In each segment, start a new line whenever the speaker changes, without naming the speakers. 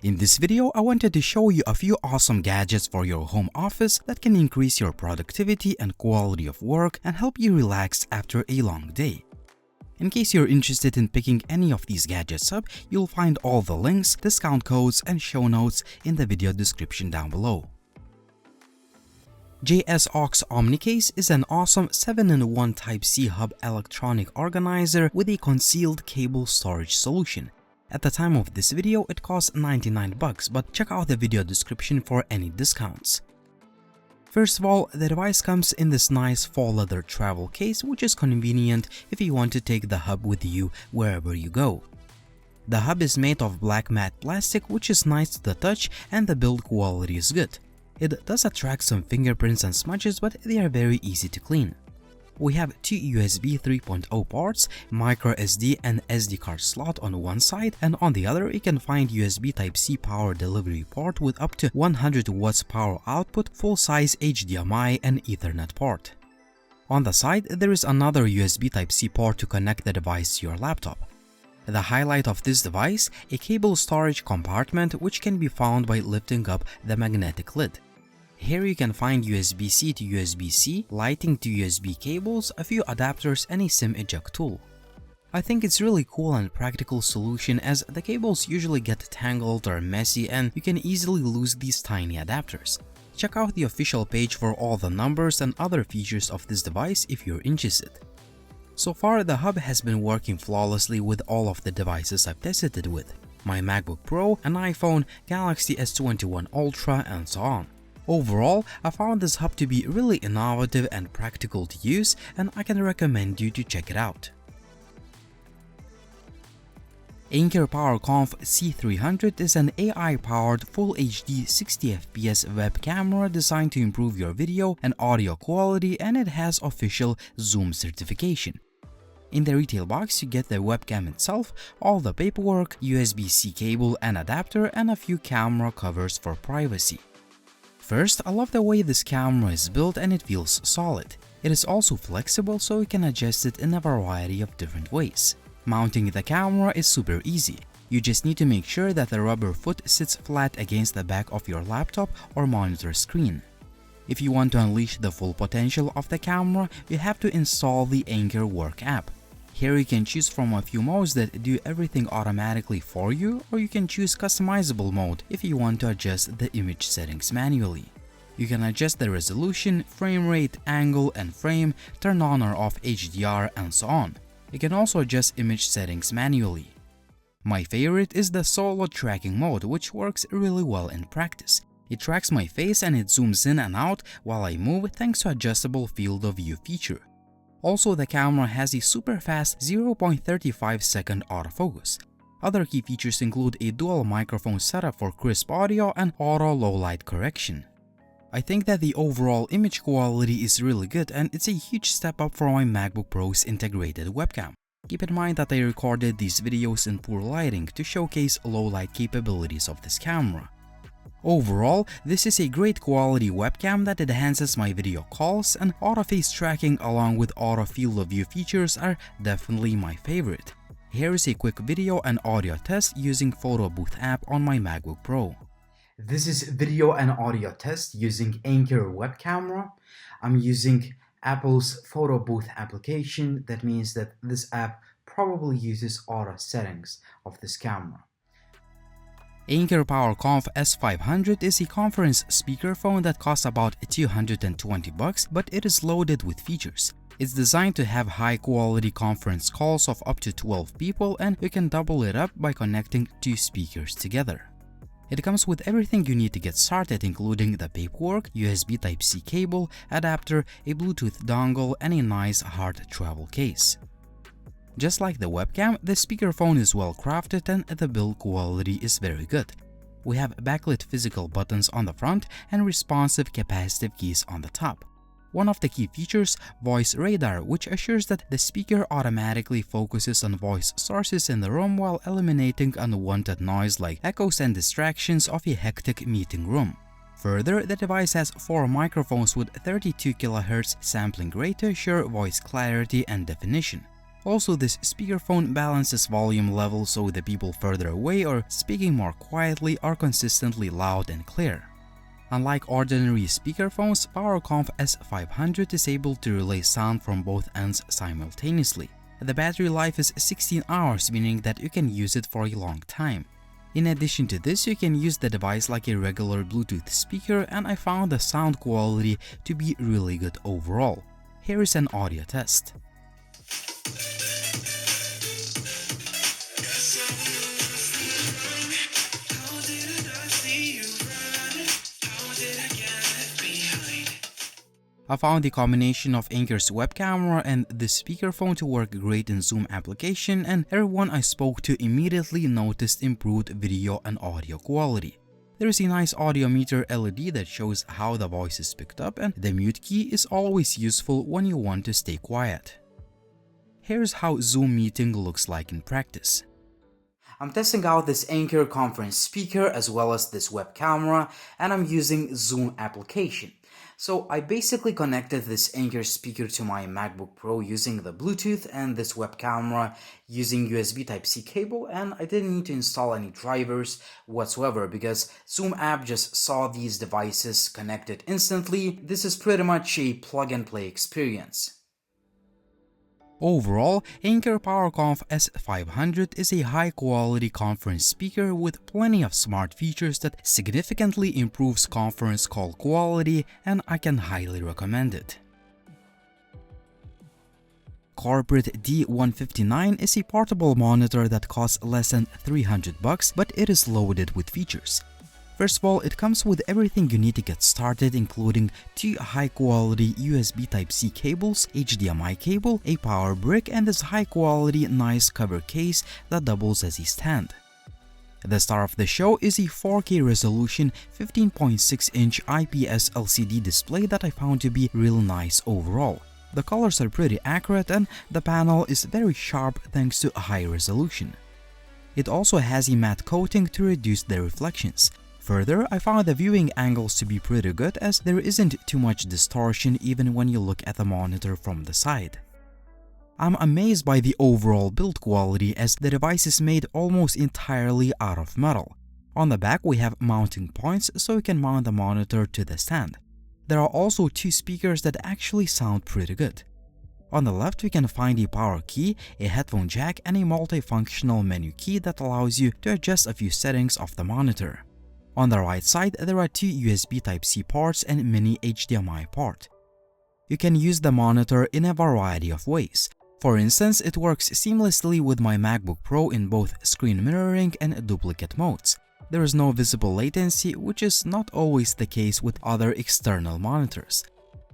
In this video, I wanted to show you a few awesome gadgets for your home office that can increase your productivity and quality of work and help you relax after a long day. In case you're interested in picking any of these gadgets up, you'll find all the links, discount codes, and show notes in the video description down below. JSAUX OmniCase is an awesome 7-in-1 Type-C hub electronic organizer with a concealed cable storage solution. At the time of this video, it costs $99, but check out the video description for any discounts. First of all, the device comes in this nice faux leather travel case, which is convenient if you want to take the hub with you wherever you go. The hub is made of black matte plastic, which is nice to the touch, and the build quality is good. It does attract some fingerprints and smudges, but they are very easy to clean. We have two USB 3.0 ports, micro SD and SD card slot on one side, and on the other you can find USB Type-C power delivery port with up to 100 watts power output, full-size HDMI and Ethernet port. On the side there is another USB Type-C port to connect the device to your laptop. The highlight of this device, a cable storage compartment which can be found by lifting up the magnetic lid. Here you can find USB-C to USB-C, lighting to USB cables, a few adapters, and a SIM eject tool. I think it's really cool and practical solution as the cables usually get tangled or messy and you can easily lose these tiny adapters. Check out the official page for all the numbers and other features of this device if you're interested. So far, the hub has been working flawlessly with all of the devices I've tested it with: my MacBook Pro, an iPhone, Galaxy S21 Ultra, and so on. Overall, I found this hub to be really innovative and practical to use, and I can recommend you to check it out. Anker PowerConf C300 is an AI-powered Full HD 60fps web camera designed to improve your video and audio quality, and it has official Zoom certification. In the retail box, you get the webcam itself, all the paperwork, USB-C cable and adapter, and a few camera covers for privacy. First, I love the way this camera is built and it feels solid. It is also flexible, so you can adjust it in a variety of different ways. Mounting the camera is super easy. You just need to make sure that the rubber foot sits flat against the back of your laptop or monitor screen. If you want to unleash the full potential of the camera, you have to install the Anker Work app. Here you can choose from a few modes that do everything automatically for you, or you can choose customizable mode if you want to adjust the image settings manually. You can adjust the resolution, frame rate, angle and frame, turn on or off HDR, and so on. You can also adjust image settings manually. My favorite is the solo tracking mode, which works really well in practice. It tracks my face and it zooms in and out while I move thanks to adjustable field of view feature. Also, the camera has a super fast 0.35 second autofocus. Other key features include a dual microphone setup for crisp audio and auto low light correction. I think that the overall image quality is really good, and it's a huge step up from my MacBook Pro's integrated webcam. Keep in mind that I recorded these videos in poor lighting to showcase low light capabilities of this camera. Overall, this is a great quality webcam that enhances my video calls, and auto face tracking along with auto field of view features are definitely my favorite. Here is a quick video and audio test using Photo Booth app on my MacBook Pro. This is video and audio test using Anker web camera. I'm using Apple's Photo Booth application. That means that this app probably uses auto settings of this camera. Anker PowerConf S500 is a conference speakerphone that costs about $220, but it is loaded with features. It's designed to have high-quality conference calls of up to 12 people, and you can double it up by connecting two speakers together. It comes with everything you need to get started, including the paperwork, USB Type-C cable, adapter, a Bluetooth dongle, and a nice hard travel case. Just like the webcam, the speakerphone is well crafted and the build quality is very good. We have backlit physical buttons on the front and responsive capacitive keys on the top. One of the key features, Voice Radar, which assures that the speaker automatically focuses on voice sources in the room while eliminating unwanted noise like echoes and distractions of a hectic meeting room. Further, the device has 4 microphones with 32 kHz sampling rate to assure voice clarity and definition. Also, this speakerphone balances volume level so the people further away or speaking more quietly are consistently loud and clear. Unlike ordinary speakerphones, PowerConf S500 is able to relay sound from both ends simultaneously. The battery life is 16 hours, meaning that you can use it for a long time. In addition to this, you can use the device like a regular Bluetooth speaker, and I found the sound quality to be really good overall. Here is an audio test. I found the combination of Anker's web camera and the speakerphone to work great in Zoom application, and everyone I spoke to immediately noticed improved video and audio quality. There is a nice audio meter LED that shows how the voice is picked up, and the mute key is always useful when you want to stay quiet. Here's how Zoom meeting looks like in practice. I'm testing out this Anker conference speaker as well as this web camera, and I'm using Zoom application. So I basically connected this Anker speaker to my MacBook Pro using the Bluetooth and this web camera using USB Type-C cable, and I didn't need to install any drivers whatsoever because Zoom app just saw these devices connected instantly. This is pretty much a plug-and-play experience. Overall, Anker PowerConf S500 is a high-quality conference speaker with plenty of smart features that significantly improves conference call quality, and I can highly recommend it. Corporate D159 is a portable monitor that costs less than $300, but it is loaded with features. First of all, it comes with everything you need to get started, including 2 high-quality USB Type-C cables, HDMI cable, a power brick, and this high-quality nice cover case that doubles as a stand. The star of the show is a 4K resolution 15.6-inch IPS LCD display that I found to be real nice overall. The colors are pretty accurate and the panel is very sharp thanks to a high resolution. It also has a matte coating to reduce the reflections. Further, I found the viewing angles to be pretty good as there isn't too much distortion even when you look at the monitor from the side. I'm amazed by the overall build quality as the device is made almost entirely out of metal. On the back we have mounting points so you can mount the monitor to the stand. There are also 2 speakers that actually sound pretty good. On the left we can find a power key, a headphone jack, and a multifunctional menu key that allows you to adjust a few settings of the monitor. On the right side, there are 2 USB Type-C ports and mini HDMI port. You can use the monitor in a variety of ways. For instance, it works seamlessly with my MacBook Pro in both screen mirroring and duplicate modes. There is no visible latency, which is not always the case with other external monitors.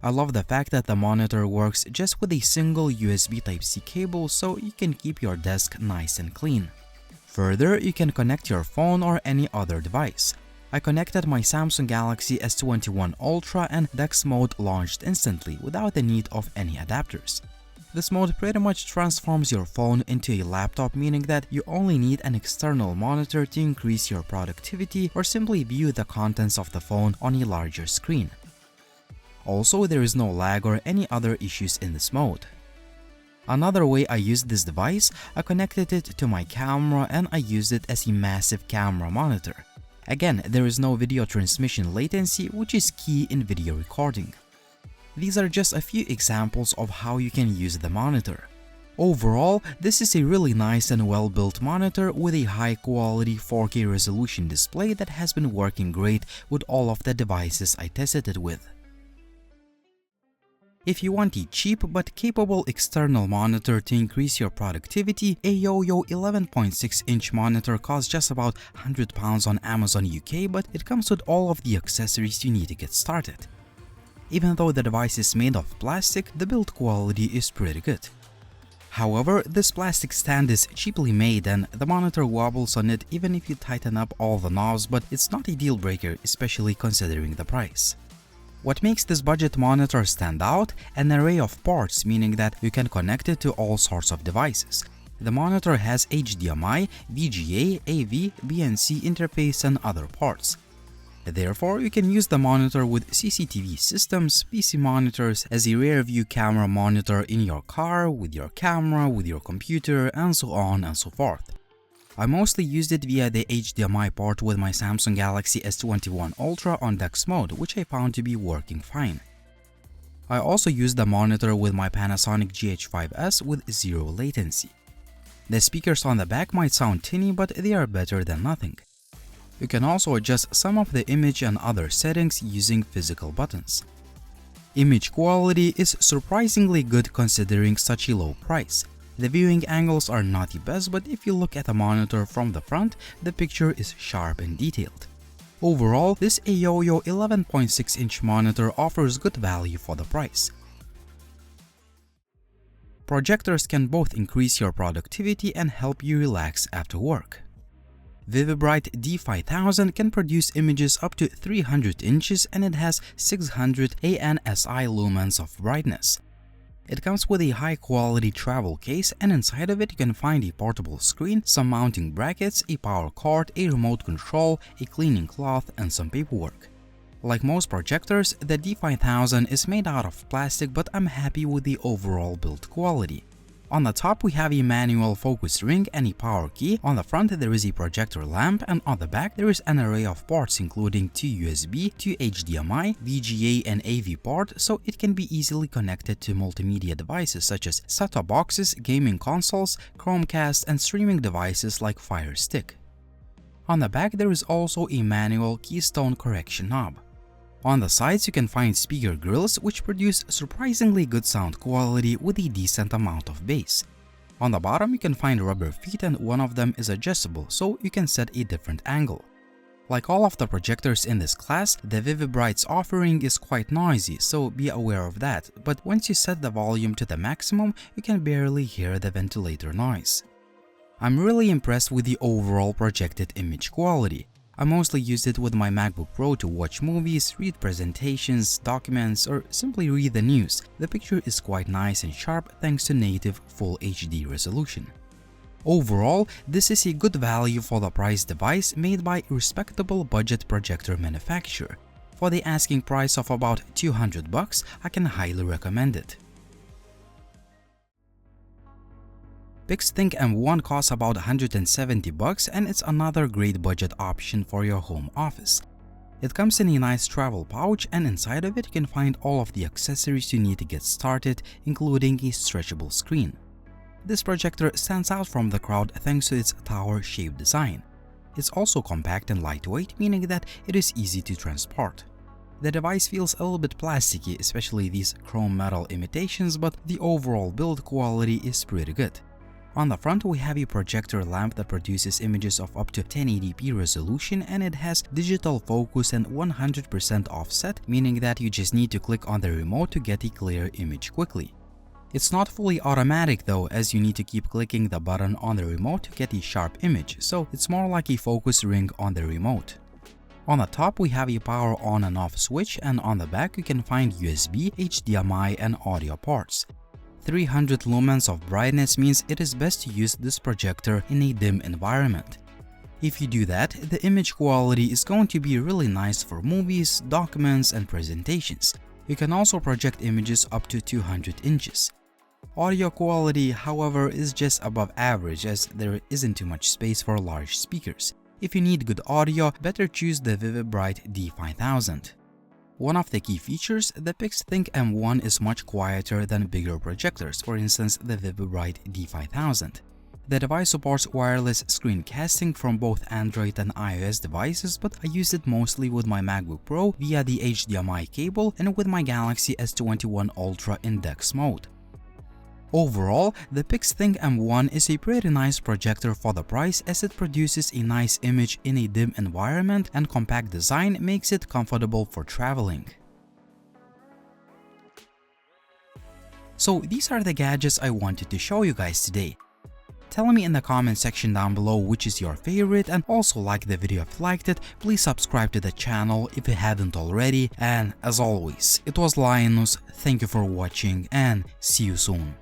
I love the fact that the monitor works just with a single USB Type-C cable, so you can keep your desk nice and clean. Further, you can connect your phone or any other device. I connected my Samsung Galaxy S21 Ultra and DeX mode launched instantly without the need of any adapters. This mode pretty much transforms your phone into a laptop, meaning that you only need an external monitor to increase your productivity or simply view the contents of the phone on a larger screen. Also, there is no lag or any other issues in this mode. Another way I used this device, I connected it to my camera and I used it as a massive camera monitor. Again, there is no video transmission latency, which is key in video recording. These are just a few examples of how you can use the monitor. Overall, this is a really nice and well-built monitor with a high-quality 4K resolution display that has been working great with all of the devices I tested it with. If you want a cheap but capable external monitor to increase your productivity, a Yoyo 11.6-inch monitor costs just about £100 on Amazon UK, but it comes with all of the accessories you need to get started. Even though the device is made of plastic, the build quality is pretty good. However, this plastic stand is cheaply made and the monitor wobbles on it even if you tighten up all the knobs, but it's not a deal breaker, especially considering the price. What makes this budget monitor stand out? An array of ports, meaning that you can connect it to all sorts of devices. The monitor has HDMI, VGA, AV, BNC interface and other ports. Therefore, you can use the monitor with CCTV systems, PC monitors, as a rear view camera monitor in your car, with your camera, with your computer, and so on and so forth. I mostly used it via the HDMI port with my Samsung Galaxy S21 Ultra on DeX mode, which I found to be working fine. I also used the monitor with my Panasonic GH5S with zero latency. The speakers on the back might sound tinny, but they are better than nothing. You can also adjust some of the image and other settings using physical buttons. Image quality is surprisingly good considering such a low price. The viewing angles are not the best, but if you look at the monitor from the front, the picture is sharp and detailed. Overall, this AYOYO 11.6-inch monitor offers good value for the price. Projectors can both increase your productivity and help you relax after work. Vivibright D5000 can produce images up to 300 inches and it has 600 ANSI lumens of brightness. It comes with a high-quality travel case, and inside of it you can find a portable screen, some mounting brackets, a power cord, a remote control, a cleaning cloth, and some paperwork. Like most projectors, the D5000 is made out of plastic, but I'm happy with the overall build quality. On the top we have a manual focus ring and a power key, on the front there is a projector lamp, and on the back there is an array of ports including 2 USB, 2 HDMI, VGA and AV port, so it can be easily connected to multimedia devices such as set-top boxes, gaming consoles, Chromecast and streaming devices like Fire Stick. On the back there is also a manual keystone correction knob. On the sides you can find speaker grills which produce surprisingly good sound quality with a decent amount of bass. On the bottom you can find rubber feet and one of them is adjustable so you can set a different angle. Like all of the projectors in this class, the Vivibright's offering is quite noisy, so be aware of that, but once you set the volume to the maximum you can barely hear the ventilator noise. I'm really impressed with the overall projected image quality. I mostly used it with my MacBook Pro to watch movies, read presentations, documents, or simply read the news. The picture is quite nice and sharp thanks to native Full HD resolution. Overall, this is a good value for the price device made by a respectable budget projector manufacturer. For the asking price of about $200, I can highly recommend it. Pixthink M1 costs about $170 and it's another great budget option for your home office. It comes in a nice travel pouch and inside of it you can find all of the accessories you need to get started, including a stretchable screen. This projector stands out from the crowd thanks to its tower-shaped design. It's also compact and lightweight, meaning that it is easy to transport. The device feels a little bit plasticky, especially these chrome metal imitations, but the overall build quality is pretty good. On the front we have a projector lamp that produces images of up to 1080p resolution and it has digital focus and 100% offset, meaning that you just need to click on the remote to get a clear image quickly. It's not fully automatic though, as you need to keep clicking the button on the remote to get a sharp image, so it's more like a focus ring on the remote. On the top we have a power on and off switch, and on the back you can find USB, HDMI and audio ports. 300 lumens of brightness means it is best to use this projector in a dim environment. If you do that, the image quality is going to be really nice for movies, documents, and presentations. You can also project images up to 200 inches. Audio quality, however, is just above average as there isn't too much space for large speakers. If you need good audio, better choose the Vivibright D5000. One of the key features, the Pixthink M1 is much quieter than bigger projectors, for instance the Vivibright D5000. The device supports wireless screencasting from both Android and iOS devices, but I use it mostly with my MacBook Pro via the HDMI cable and with my Galaxy S21 Ultra in DeX mode. Overall, the Pixthink M1 is a pretty nice projector for the price as it produces a nice image in a dim environment and compact design makes it comfortable for traveling. So these are the gadgets I wanted to show you guys today. Tell me in the comment section down below which is your favorite, and also like the video if you liked it. Please subscribe to the channel if you hadn't already, and as always, it was Linus, thank you for watching and see you soon.